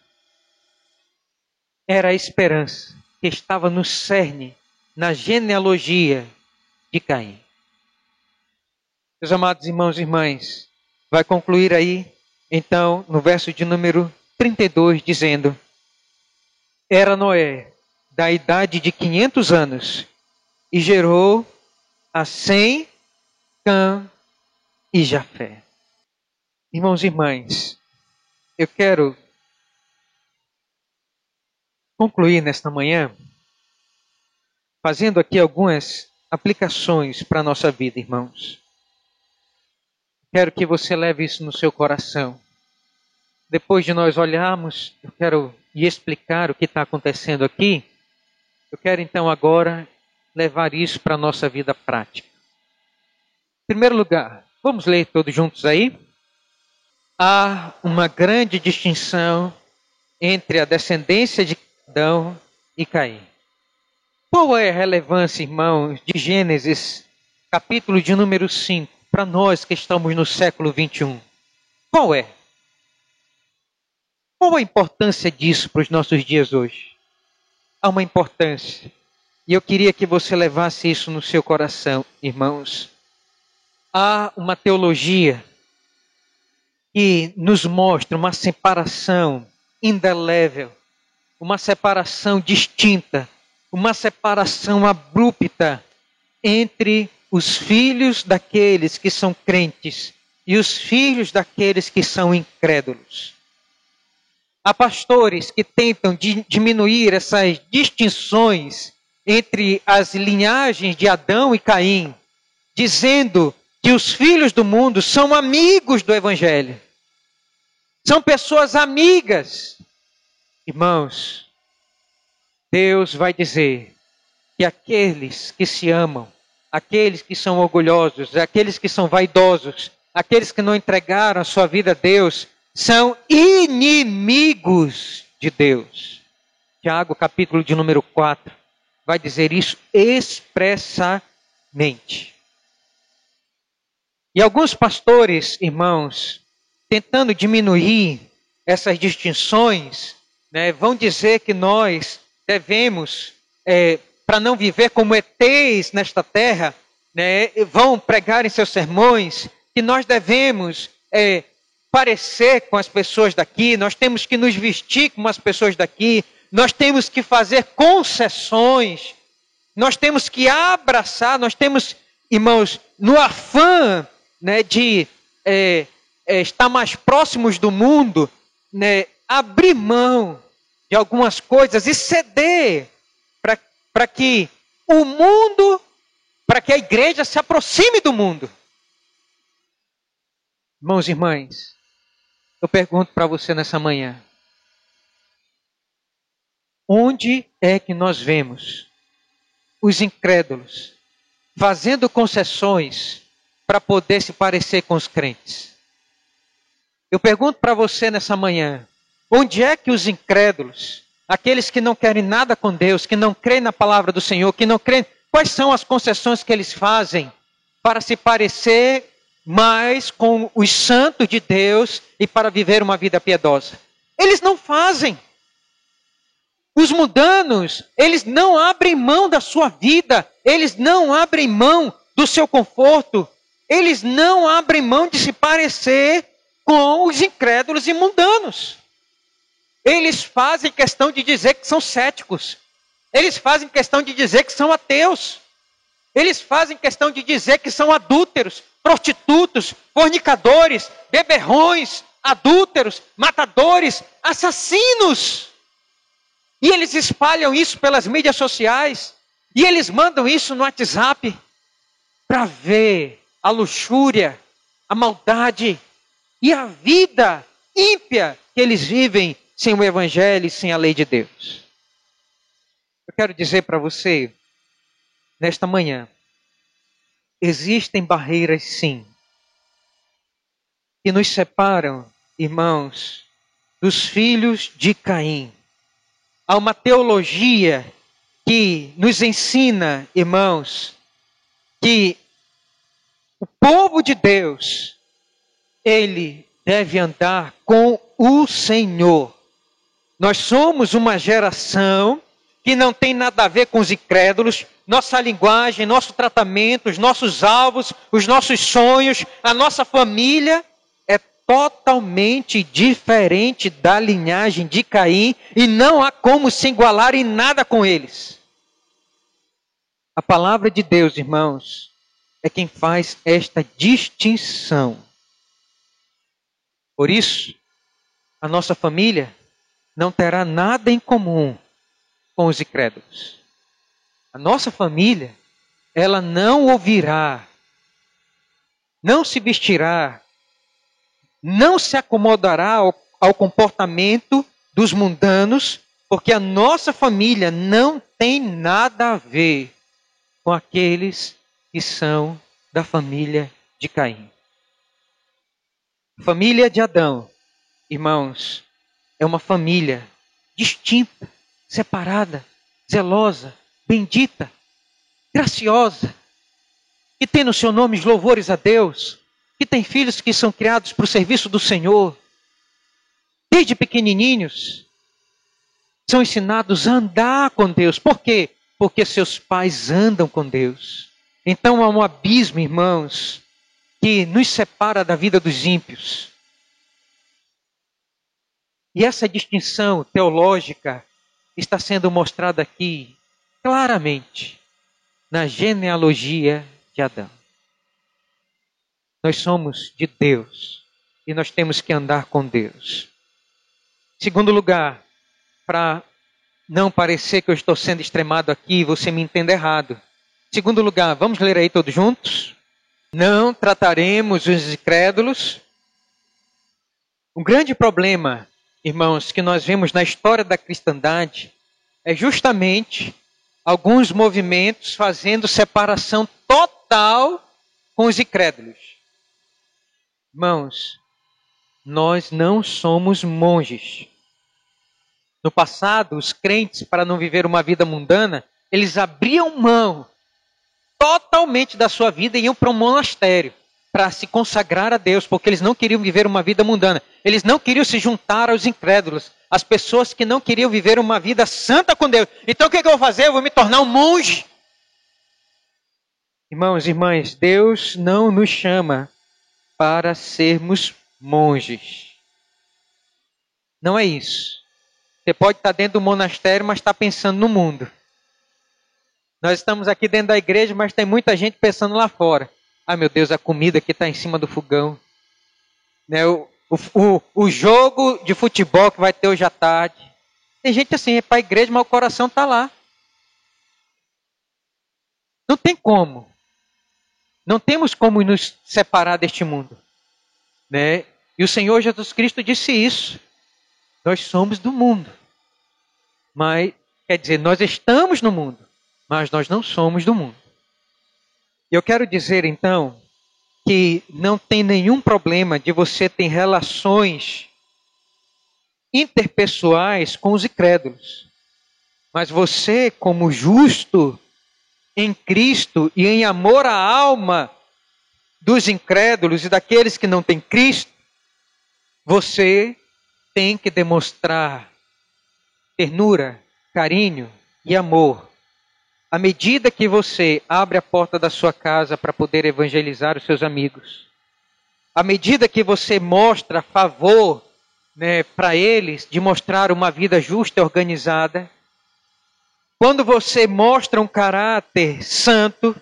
era a esperança que estava no cerne, na genealogia de Caim. Meus amados irmãos e irmãs, vai concluir aí, então, no verso de número 32, dizendo: era Noé da idade de 500 anos e gerou a Sem, Cã e Jafé. Irmãos e irmãs, eu quero concluir nesta manhã fazendo aqui algumas aplicações para a nossa vida, irmãos. Quero que você leve isso no seu coração. Depois de nós olharmos, eu quero lhe explicar o que está acontecendo aqui. Eu quero então agora levar isso para a nossa vida prática. Em primeiro lugar, vamos ler todos juntos aí? Há uma grande distinção entre a descendência de Adão e Caim. Qual é a relevância, irmãos, de Gênesis, capítulo de número 5, para nós que estamos no século 21? Qual é? Qual a importância disso para os nossos dias hoje? Há uma importância. E eu queria que você levasse isso no seu coração, irmãos. Há uma teologia que nos mostra uma separação indelével, uma separação distinta, uma separação abrupta entre os filhos daqueles que são crentes e os filhos daqueles que são incrédulos. Há pastores que tentam diminuir essas distinções entre as linhagens de Adão e Caim, dizendo que os filhos do mundo são amigos do Evangelho. São pessoas amigas. Irmãos, Deus vai dizer que aqueles que se amam, aqueles que são orgulhosos, aqueles que são vaidosos, aqueles que não entregaram a sua vida a Deus, são inimigos de Deus. Tiago, capítulo de número 4, vai dizer isso expressamente. E alguns pastores, irmãos, tentando diminuir essas distinções, vão dizer que nós devemos, para não viver como ETs nesta terra, vão pregar em seus sermões que nós devemos parecer com as pessoas daqui, nós temos que nos vestir como as pessoas daqui, nós temos que fazer concessões, nós temos que abraçar, nós temos, irmãos, no afã de estar mais próximos do mundo, abrir mão de algumas coisas e ceder para que o mundo, para que a igreja se aproxime do mundo. Irmãos e irmãs, eu pergunto para você nessa manhã: onde é que nós vemos os incrédulos fazendo concessões para poder se parecer com os crentes? Eu pergunto para você nessa manhã: onde é que os incrédulos, aqueles que não querem nada com Deus, que não creem na palavra do Senhor, que não creem, quais são as concessões que eles fazem para se parecer mais com os santos de Deus e para viver uma vida piedosa? Eles não fazem. Os mundanos, eles não abrem mão da sua vida, eles não abrem mão do seu conforto, eles não abrem mão de se parecer com os incrédulos e mundanos. Eles fazem questão de dizer que são céticos, eles fazem questão de dizer que são ateus, eles fazem questão de dizer que são adúlteros, prostitutos, fornicadores, beberrões, adúlteros, matadores, assassinos. E eles espalham isso pelas mídias sociais. E eles mandam isso no WhatsApp para ver a luxúria, a maldade e a vida ímpia que eles vivem sem o Evangelho e sem a lei de Deus. Eu quero dizer para você, nesta manhã, existem barreiras sim, que nos separam, irmãos, dos filhos de Caim. Há uma teologia que nos ensina, irmãos, que o povo de Deus, ele deve andar com o Senhor. Nós somos uma geração que não tem nada a ver com os incrédulos. Nossa linguagem, nosso tratamento, os nossos alvos, os nossos sonhos, a nossa família é totalmente diferente da linhagem de Caim e não há como se igualar em nada com eles. A palavra de Deus, irmãos, é quem faz esta distinção. Por isso, a nossa família não terá nada em comum com os incrédulos. A nossa família, ela não ouvirá, não se vestirá, não se acomodará ao comportamento dos mundanos, porque a nossa família não tem nada a ver com aqueles que são da família de Caim. A família de Adão, irmãos, é uma família distinta, separada, zelosa, bendita, graciosa, que tem no seu nome os louvores a Deus, que tem filhos que são criados para o serviço do Senhor. Desde pequenininhos, são ensinados a andar com Deus. Por quê? Porque seus pais andam com Deus. Então há um abismo, irmãos, que nos separa da vida dos ímpios. E essa distinção teológica está sendo mostrada aqui claramente na genealogia de Adão. Nós somos de Deus e nós temos que andar com Deus. Segundo lugar, para não parecer que eu estou sendo extremado aqui e você me entenda errado. Segundo lugar, vamos ler aí todos juntos? Não trataremos os incrédulos. Um grande problema, irmãos, que nós vemos na história da cristandade é justamente alguns movimentos fazendo separação total com os incrédulos. Irmãos, nós não somos monges. No passado, os crentes, para não viver uma vida mundana, eles abriam mão totalmente da sua vida e iam para um monastério para se consagrar a Deus, porque eles não queriam viver uma vida mundana. Eles não queriam se juntar aos incrédulos, às pessoas que não queriam viver uma vida santa com Deus. Então o que eu vou fazer? Eu vou me tornar um monge. Irmãos e irmãs, Deus não nos chama para sermos monges. Não é isso. Você pode estar dentro do monastério, mas está pensando no mundo. Nós estamos aqui dentro da igreja, mas tem muita gente pensando lá fora. Ah, meu Deus, a comida que está em cima do fogão. Né? O jogo de futebol que vai ter hoje à tarde. Tem gente assim, é para a igreja, mas o coração está lá. Não tem como. Não temos como nos separar deste mundo. Né? E o Senhor Jesus Cristo disse isso. Nós somos do mundo. Mas, quer dizer, nós estamos no mundo, mas nós não somos do mundo. Eu quero dizer, então, que não tem nenhum problema de você ter relações interpessoais com os incrédulos. Mas você, como justo em Cristo e em amor à alma dos incrédulos e daqueles que não têm Cristo, você tem que demonstrar ternura, carinho e amor. À medida que você abre a porta da sua casa para poder evangelizar os seus amigos, à medida que você mostra favor, né, para eles, de mostrar uma vida justa e organizada, quando você mostra um caráter santo,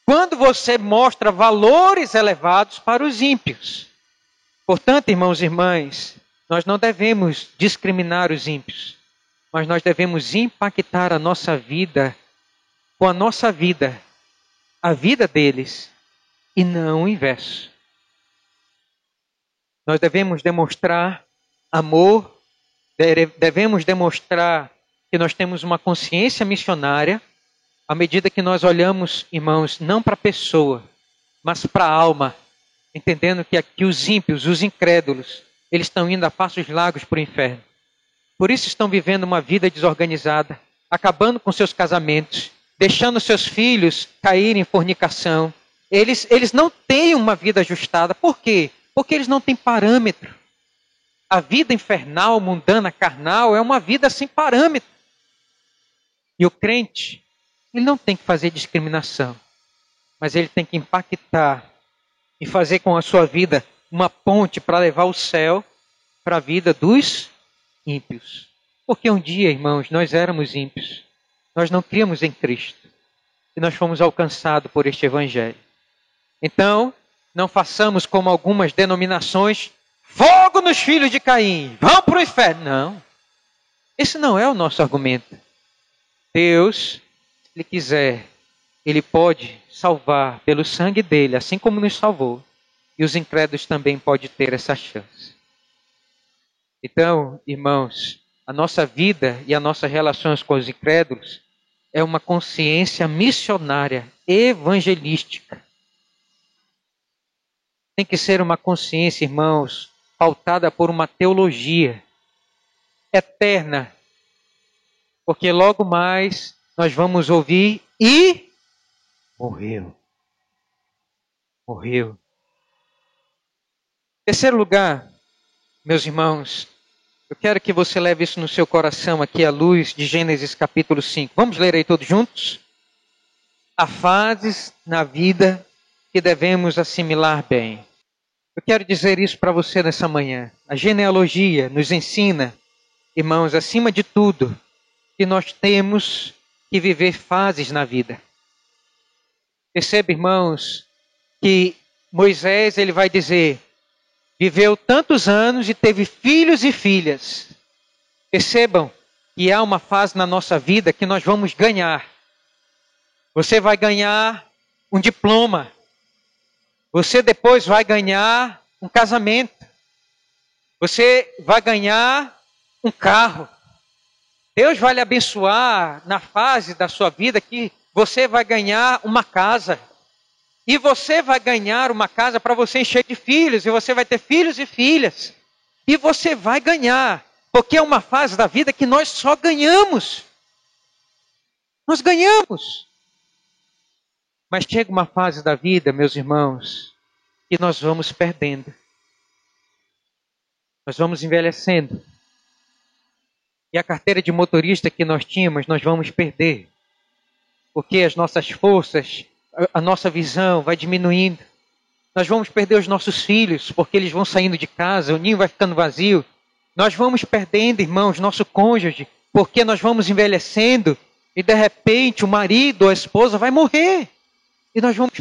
quando você mostra valores elevados para os ímpios. Portanto, irmãos e irmãs, nós não devemos discriminar os ímpios, mas nós devemos impactar a nossa vida com a nossa vida, a vida deles, e não o inverso. Nós devemos demonstrar amor, devemos demonstrar que nós temos uma consciência missionária à medida que nós olhamos, irmãos, não para a pessoa, mas para a alma, entendendo que aqui os ímpios, os incrédulos, eles estão indo a passos largos para o inferno. Por isso estão vivendo uma vida desorganizada, acabando com seus casamentos, deixando seus filhos caírem em fornicação. Eles não têm uma vida ajustada. Por quê? Porque eles não têm parâmetro. A vida infernal, mundana, carnal, é uma vida sem parâmetro. E o crente, ele não tem que fazer discriminação, mas ele tem que impactar e fazer com a sua vida uma ponte para levar o céu para a vida dos ímpios. Porque um dia, irmãos, nós éramos ímpios. Nós não críamos em Cristo. E nós fomos alcançados por este evangelho. Então, não façamos como algumas denominações, fogo nos filhos de Caim, vão para o inferno. Não. Esse não é o nosso argumento. Deus, se Ele quiser, Ele pode salvar pelo sangue dele, assim como nos salvou. E os incrédulos também podem ter essa chance. Então, irmãos, a nossa vida e as nossas relações com os incrédulos é uma consciência missionária, evangelística. Tem que ser uma consciência, irmãos, pautada por uma teologia eterna. Porque logo mais nós vamos ouvir e morreu. Morreu. Terceiro lugar, meus irmãos, eu quero que você leve isso no seu coração aqui à luz de Gênesis capítulo 5. Vamos ler aí todos juntos? Há fases na vida que devemos assimilar bem. Eu quero dizer isso para você nessa manhã. A genealogia nos ensina, irmãos, acima de tudo, que nós temos que viver fases na vida. Perceba, irmãos, que Moisés ele vai dizer, viveu tantos anos e teve filhos e filhas. Percebam que há uma fase na nossa vida que nós vamos ganhar. Você vai ganhar um diploma. Você depois vai ganhar um casamento. Você vai ganhar um carro. Deus vai lhe abençoar na fase da sua vida que você vai ganhar uma casa. E você vai ganhar uma casa para você encher de filhos. E você vai ter filhos e filhas. E você vai ganhar. Porque é uma fase da vida que nós só ganhamos. Nós ganhamos. Mas chega uma fase da vida, meus irmãos, que nós vamos perdendo. Nós vamos envelhecendo. E a carteira de motorista que nós tínhamos, nós vamos perder. Porque as nossas forças, a nossa visão vai diminuindo. Nós vamos perder os nossos filhos, porque eles vão saindo de casa, o ninho vai ficando vazio. Nós vamos perdendo, irmãos, nosso cônjuge, porque nós vamos envelhecendo e de repente o marido ou a esposa vai morrer. E nós vamos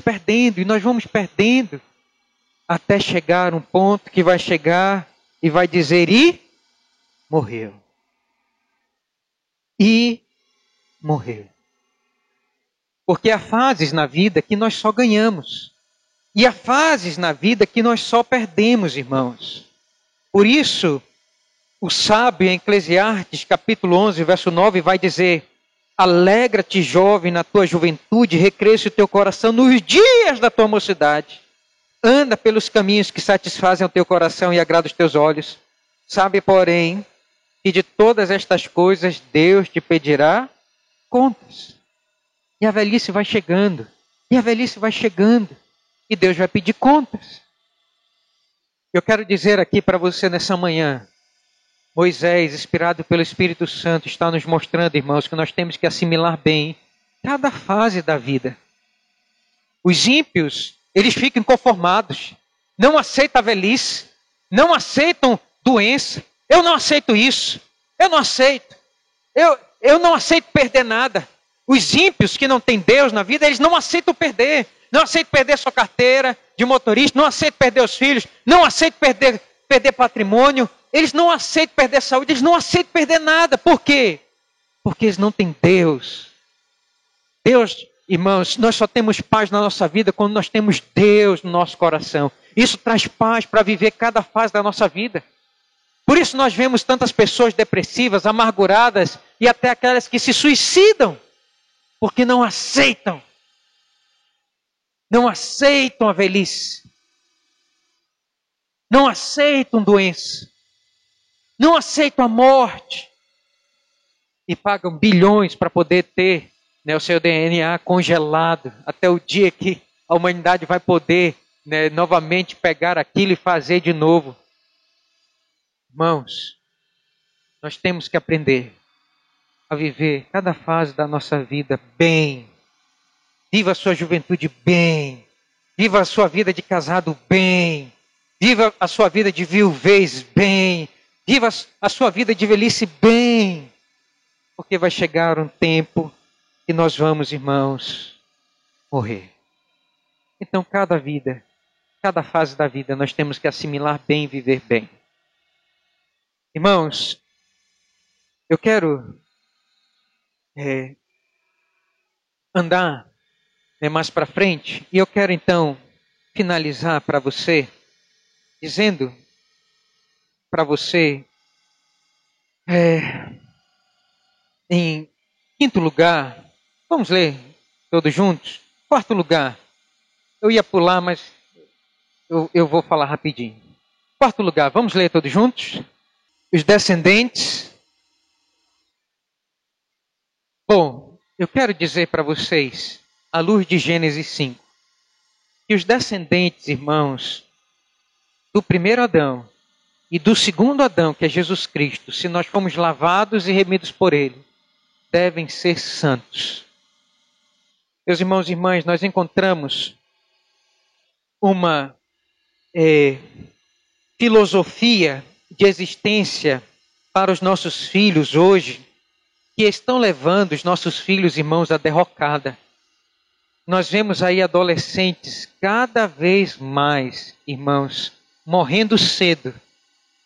perdendo, até chegar um ponto que vai chegar e vai dizer, e morreu. E morreu. Porque há fases na vida que nós só ganhamos. E há fases na vida que nós só perdemos, irmãos. Por isso, o sábio em Eclesiastes, capítulo 11, verso 9, vai dizer, alegra-te, jovem, na tua juventude, recresce o teu coração nos dias da tua mocidade. Anda pelos caminhos que satisfazem o teu coração e agradam os teus olhos. Sabe, porém, que de todas estas coisas Deus te pedirá contas. E a velhice vai chegando. E Deus vai pedir contas. Eu quero dizer aqui para você nessa manhã, Moisés, inspirado pelo Espírito Santo, está nos mostrando, irmãos, que nós temos que assimilar bem cada fase da vida. Os ímpios, eles ficam conformados, não aceitam a velhice, não aceitam doença. Eu não aceito isso, eu não aceito. Eu não aceito perder nada. Os ímpios que não têm Deus na vida, eles não aceitam perder. Não aceitam perder sua carteira de motorista, não aceitam perder os filhos, não aceitam perder patrimônio. Eles não aceitam perder saúde, eles não aceitam perder nada. Por quê? Porque eles não têm Deus. Deus, irmãos, nós só temos paz na nossa vida quando nós temos Deus no nosso coração. Isso traz paz para viver cada fase da nossa vida. Por isso nós vemos tantas pessoas depressivas, amarguradas, e até aquelas que se suicidam, porque não aceitam a velhice, não aceitam doença, não aceitam a morte, e pagam bilhões para poder ter, né, o seu DNA congelado, até o dia que a humanidade vai poder, né, novamente pegar aquilo e fazer de novo. Irmãos, nós temos que aprender a viver cada fase da nossa vida bem. Viva a sua juventude bem. Viva a sua vida de casado bem. Viva a sua vida de viuvez bem. Viva a sua vida de velhice bem. Porque vai chegar um tempo que nós vamos, irmãos, morrer. Então, cada fase da vida, nós temos que assimilar bem e viver bem. Irmãos, eu quero andar, né, mais para frente, e eu quero então finalizar para você, dizendo para você, em quinto lugar, vamos ler todos juntos? Quarto lugar, eu ia pular, mas eu vou falar rapidinho. Quarto lugar, vamos ler todos juntos? Os descendentes. Bom, eu quero dizer para vocês, à luz de Gênesis 5, que os descendentes, irmãos, do primeiro Adão e do segundo Adão, que é Jesus Cristo, se nós fomos lavados e remidos por Ele, devem ser santos. Meus irmãos e irmãs, nós encontramos uma filosofia de existência para os nossos filhos hoje, que estão levando os nossos filhos, irmãos, à derrocada. Nós vemos aí adolescentes cada vez mais, irmãos, morrendo cedo,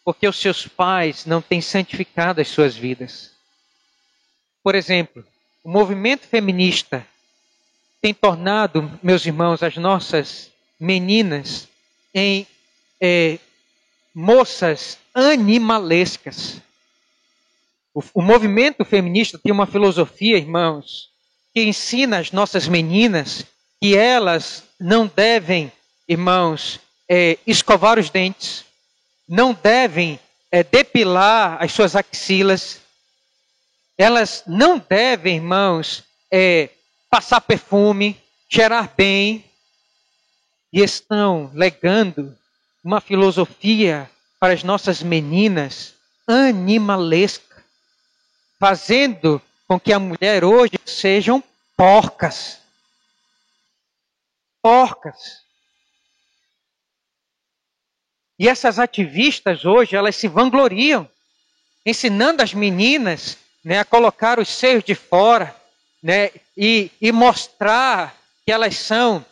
porque os seus pais não têm santificado as suas vidas. Por exemplo, o movimento feminista tem tornado, meus irmãos, as nossas meninas em moças animalescas. O movimento feminista tem uma filosofia, irmãos, que ensina as nossas meninas que elas não devem, irmãos, escovar os dentes, não devem depilar as suas axilas, elas não devem, irmãos, passar perfume, cheirar bem, e estão legando uma filosofia para as nossas meninas animalesca, fazendo com que a mulher hoje sejam porcas. Porcas. E essas ativistas hoje, elas se vangloriam, ensinando as meninas, né, a colocar os seios de fora, né, e mostrar que elas são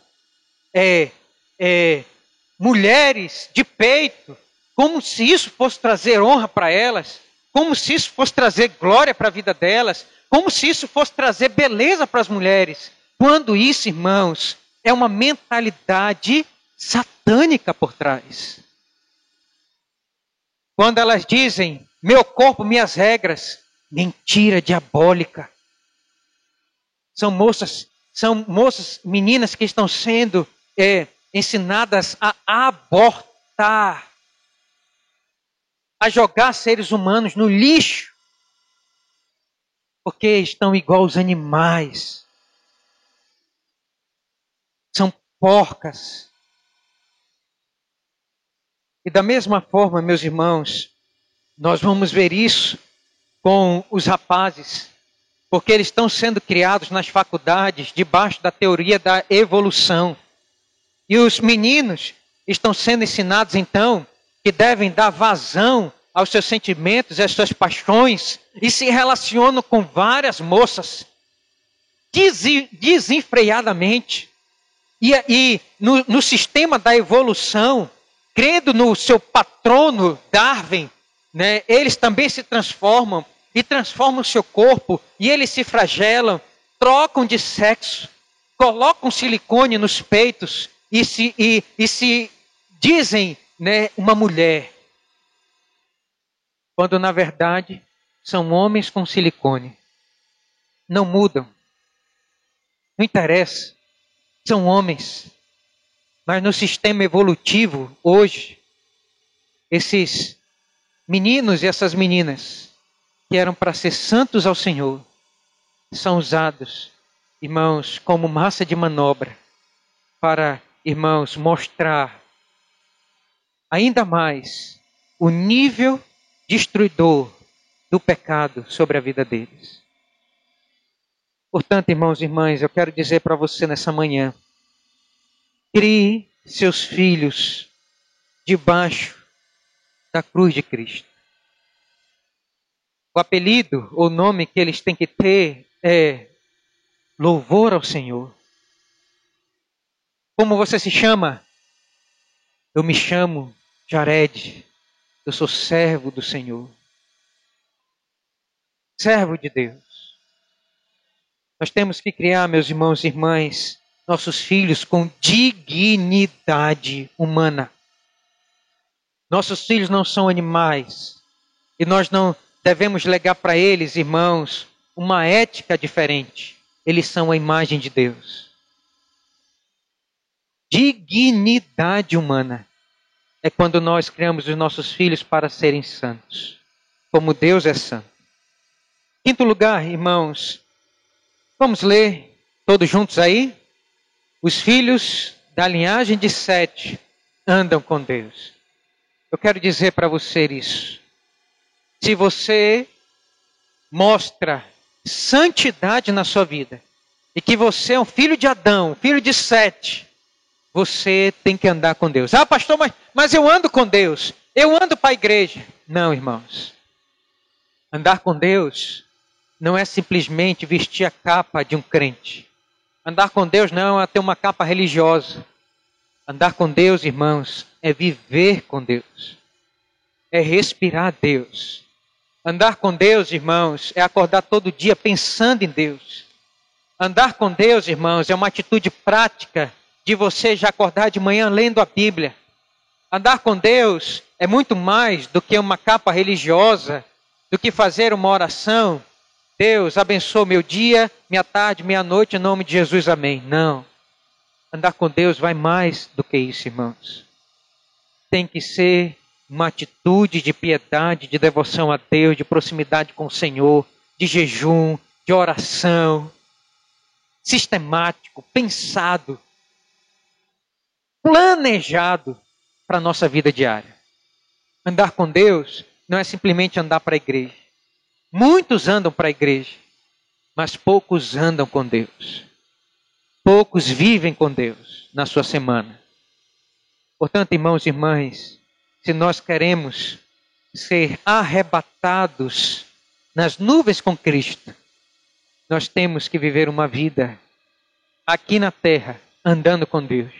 mulheres de peito, como se isso fosse trazer honra para elas, como se isso fosse trazer glória para a vida delas, como se isso fosse trazer beleza para as mulheres. Quando isso, irmãos, é uma mentalidade satânica por trás. Quando elas dizem, meu corpo, minhas regras, mentira diabólica. São moças, meninas que estão sendo ensinadas a abortar, a jogar seres humanos no lixo, porque estão igual aos animais. São porcas. E da mesma forma, meus irmãos, nós vamos ver isso com os rapazes, porque eles estão sendo criados nas faculdades debaixo da teoria da evolução. E os meninos estão sendo ensinados, então, que devem dar vazão aos seus sentimentos e às suas paixões e se relacionam com várias moças desenfreadamente. E no sistema da evolução, crendo no seu patrono Darwin, né, eles também se transformam e transformam o seu corpo e eles se flagelam, trocam de sexo, colocam silicone nos peitos e se dizem, né, uma mulher. Quando na verdade são homens com silicone. Não mudam. Não interessa. São homens. Mas no sistema evolutivo, hoje, esses meninos e essas meninas que eram para ser santos ao Senhor, são usados, irmãos, como massa de manobra para, irmãos, mostrar ainda mais o nível destruidor do pecado sobre a vida deles. Portanto, irmãos e irmãs, eu quero dizer para você nessa manhã, crie seus filhos debaixo da cruz de Cristo. O apelido ou nome que eles têm que ter é louvor ao Senhor. Como você se chama? Eu me chamo Jared. Eu sou servo do Senhor. Servo de Deus. Nós temos que criar, meus irmãos e irmãs, nossos filhos com dignidade humana. Nossos filhos não são animais. E nós não devemos legar para eles, irmãos, uma ética diferente. Eles são a imagem de Deus. Dignidade humana é quando nós criamos os nossos filhos para serem santos, como Deus é santo. Quinto lugar, irmãos, vamos ler todos juntos aí? Os filhos da linhagem de Sete andam com Deus. Eu quero dizer para você isso. Se você mostra santidade na sua vida, e que você é um filho de Adão, filho de Sete, você tem que andar com Deus. Ah, pastor, mas eu ando com Deus. Eu ando para a igreja. Não, irmãos. Andar com Deus não é simplesmente vestir a capa de um crente. Andar com Deus não é ter uma capa religiosa. Andar com Deus, irmãos, é viver com Deus. É respirar Deus. Andar com Deus, irmãos, é acordar todo dia pensando em Deus. Andar com Deus, irmãos, é uma atitude prática de você já acordar de manhã lendo a Bíblia. Andar com Deus é muito mais do que uma capa religiosa, do que fazer uma oração. Deus, abençoe meu dia, minha tarde, minha noite, em nome de Jesus, amém. Não. Andar com Deus vai mais do que isso, irmãos. Tem que ser uma atitude de piedade, de devoção a Deus, de proximidade com o Senhor, de jejum, de oração, sistemático, pensado, planejado para a nossa vida diária. Andar com Deus não é simplesmente andar para a igreja. Muitos andam para a igreja, mas poucos andam com Deus. Poucos vivem com Deus na sua semana. Portanto, irmãos e irmãs, se nós queremos ser arrebatados nas nuvens com Cristo, nós temos que viver uma vida aqui na terra, andando com Deus.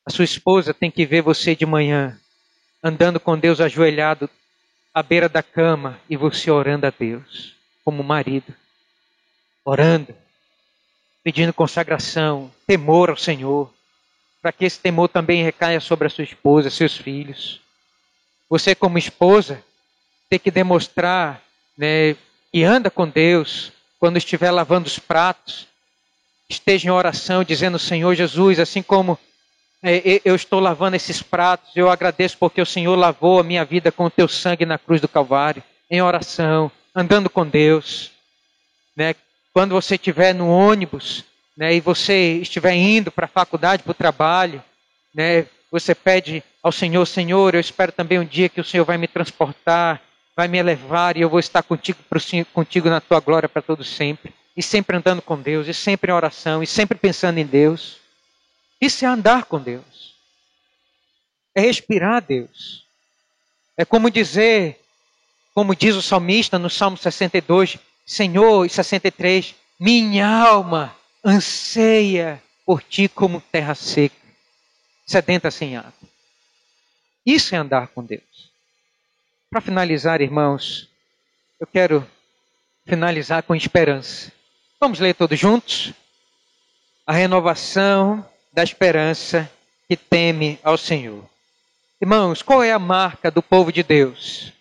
A sua esposa tem que ver você de manhã, andando com Deus ajoelhado à beira da cama e você orando a Deus, como marido. Orando, pedindo consagração, temor ao Senhor, para que esse temor também recaia sobre a sua esposa, seus filhos. Você como esposa tem que demonstrar, que anda com Deus, quando estiver lavando os pratos, esteja em oração dizendo: Senhor Jesus, assim como eu estou lavando esses pratos, eu agradeço porque o Senhor lavou a minha vida com o teu sangue na cruz do Calvário, em oração, andando com Deus. Quando você estiver no ônibus, e você estiver indo para a faculdade, para o trabalho, você pede ao Senhor: Senhor, eu espero também um dia que o Senhor vai me transportar, vai me elevar e eu vou estar contigo na tua glória para todo sempre. E sempre andando com Deus, e sempre em oração, e sempre pensando em Deus. Isso é andar com Deus. É respirar Deus. É como diz o salmista no Salmo 62, Senhor, e 63, minha alma anseia por ti como terra seca, sedenta sem água. Isso é andar com Deus. Para finalizar, irmãos, eu quero finalizar com esperança. Vamos ler todos juntos? A renovação da esperança que teme ao Senhor. Irmãos, qual é a marca do povo de Deus?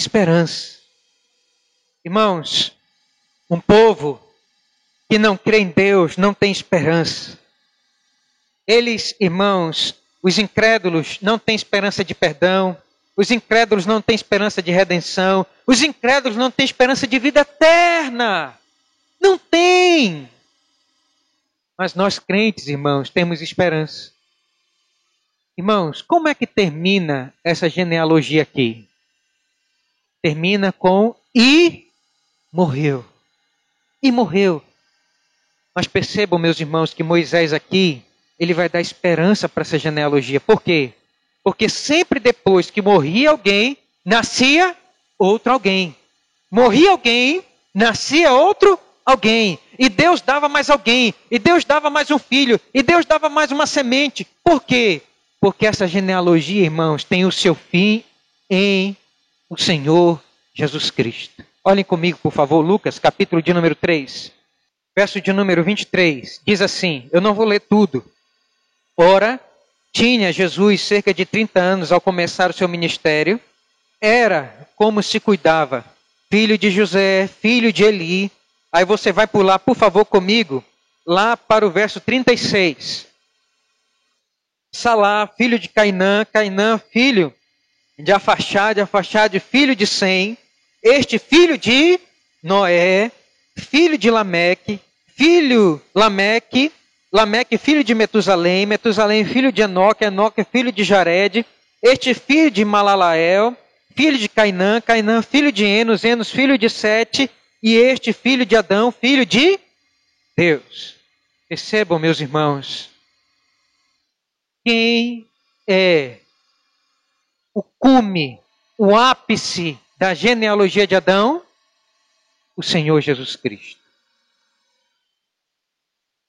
esperança. Irmãos, um povo que não crê em Deus não tem esperança. Eles, irmãos, os incrédulos não têm esperança de perdão. Os incrédulos não têm esperança de redenção. Os incrédulos não têm esperança de vida eterna. Não tem. Mas nós crentes, irmãos, temos esperança. Irmãos, como é que termina essa genealogia aqui? Termina com e morreu. E morreu. Mas percebam, meus irmãos, que Moisés aqui, ele vai dar esperança para essa genealogia. Por quê? Porque sempre depois que morria alguém, nascia outro alguém. Morria alguém, nascia outro alguém. E Deus dava mais alguém. E Deus dava mais um filho. E Deus dava mais uma semente. Por quê? Porque essa genealogia, irmãos, tem o seu fim em o Senhor Jesus Cristo. Olhem comigo, por favor, Lucas, capítulo de número 3. Verso de número 23. Diz assim, eu não vou ler tudo. Ora, tinha Jesus cerca de 30 anos ao começar o seu ministério. Era como se cuidava. Filho de José, filho de Eli. Aí você vai pular, por favor, comigo, lá para o verso 36. Salá, filho de Cainã, Cainã, filho de Afaxade, filho de Sem. Este filho de Noé, filho de Lameque, Lameque, filho de Metusalém, Metusalém, filho de Enoque, Enoque, filho de Jared, este filho de Malalael, filho de Cainã, Cainã, filho de Enos, Enos, filho de Sete, e este filho de Adão, filho de Deus. Percebam, meus irmãos, quem é o cume, o ápice da genealogia de Adão? O Senhor Jesus Cristo.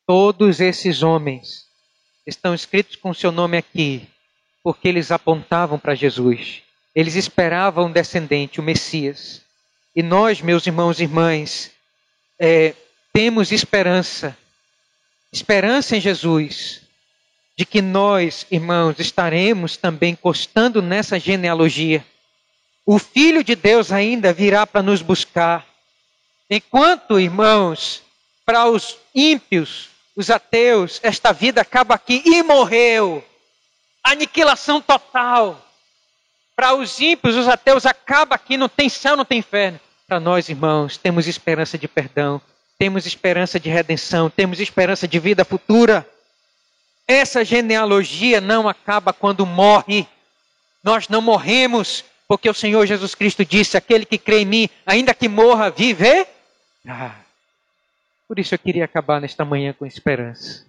Todos esses homens estão escritos com seu nome aqui, porque eles apontavam para Jesus. Eles esperavam um descendente, o Messias. E nós, meus irmãos e irmãs, temos esperança em Jesus, de que nós, irmãos, estaremos também constando nessa genealogia. O Filho de Deus ainda virá para nos buscar. Enquanto, irmãos, para os ímpios, os ateus, esta vida acaba aqui e morreu. Aniquilação total. Para os ímpios, os ateus, acaba aqui, não tem céu, não tem inferno. Para nós, irmãos, temos esperança de perdão, temos esperança de redenção, temos esperança de vida futura. Essa genealogia não acaba quando morre. Nós não morremos, porque o Senhor Jesus Cristo disse, aquele que crê em mim, ainda que morra, viverá. Por isso eu queria acabar nesta manhã com esperança.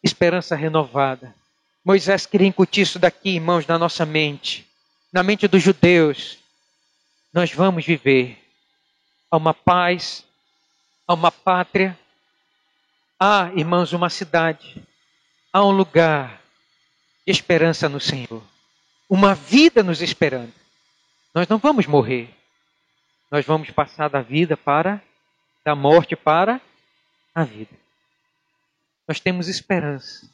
Esperança renovada. Moisés queria incutir isso daqui, irmãos, na nossa mente. Na mente dos judeus. Nós vamos viver. Há uma paz. Há uma pátria. Há, irmãos, uma cidade. Há um lugar de esperança no Senhor. Uma vida nos esperando. Nós não vamos morrer. Nós vamos passar da morte para a vida. Nós temos esperança.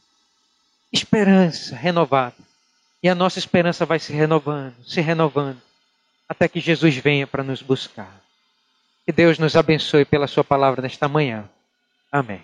Esperança renovada. E a nossa esperança vai se renovando, até que Jesus venha para nos buscar. Que Deus nos abençoe pela sua palavra nesta manhã. Amém.